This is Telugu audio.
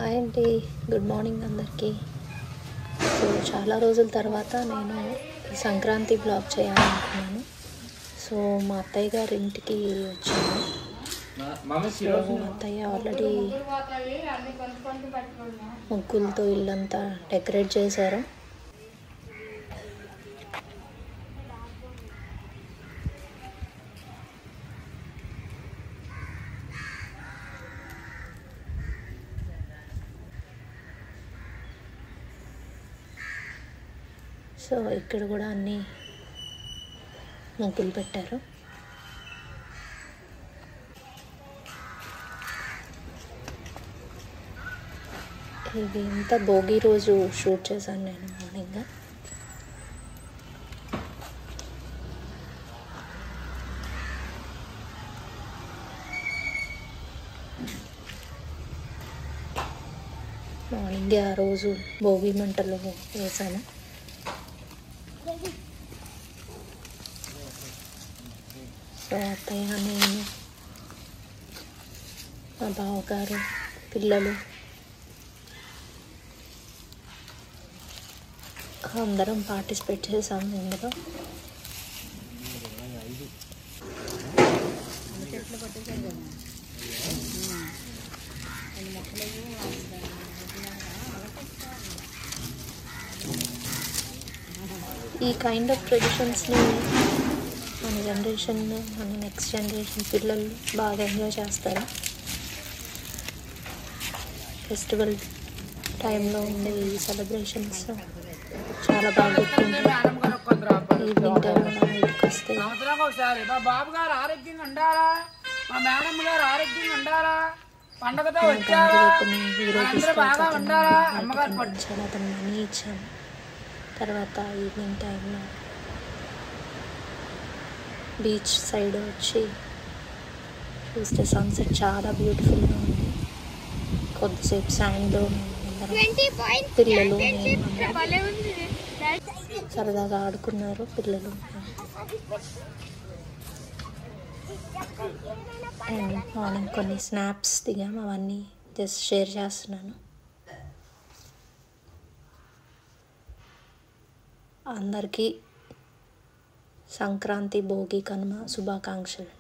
హాయ్ అండి, గుడ్ మార్నింగ్ అందరికీ. సో చాలా రోజుల తర్వాత నేను ఈ సంక్రాంతి బ్లాగ్ చేయాలనుకున్నాను. సో మా అత్తయ్య గారి ఇంటికి వచ్చాను. సో అత్తయ్య ఆల్రెడీ ముగ్గులతో ఇల్లంతా డెకరేట్ చేశారు. సో ఇక్కడ కూడా అన్నీ ముగ్గులు పెట్టారు. ఇది అంతా భోగి రోజు షూట్ చేశాను నేను మార్నింగ్. మార్నింగ్ ఆ రోజు భోగి మంటలు వేసాను. సో అత్తయ్య, నేను, మా బావగారు, పిల్లలు అందరం పార్టిసిపేట్ చేసాము ఇందులో. ఈ కైండ్ ఆఫ్ ట్రెడిషన్స్ని మన జనరేషన్, మన నెక్స్ట్ జనరేషన్ పిల్లలు బాగా ఎంజాయ్ చేస్తారు. ఫెస్టివల్ టైంలో ఉండే ఈ సెలబ్రేషన్స్ చాలా బాగా గుర్తుంటాయి. ఈవినింగ్ టైంలో ఇంటికి వస్తే మా బాబు గారు ఆరోగ్యంగా ఉండాలా, మా మేడం గారు ఆరోగ్యంగా ఉండాలా, పండగతో వచ్చారా, బాగా ఉండాలా. అమ్మగారు చాలా అతను మనీ ఇచ్చాము. తర్వాత ఈవినింగ్ టైంలో బీచ్ సైడ్ వచ్చి చూస్తే సన్సెట్ చాలా బ్యూటిఫుల్గా ఉంది. కొద్దిసేపు శాండ్లో పిల్లలు సరదాగా ఆడుకున్నారు పిల్లలు. అండ్ మార్నింగ్ కొన్ని స్నాప్స్ దిగాము, అవన్నీ జస్ట్ షేర్ చేస్తున్నాను. అందరికీ సంక్రాంతి, భోగి, కనుమ శుభాకాంక్షలు.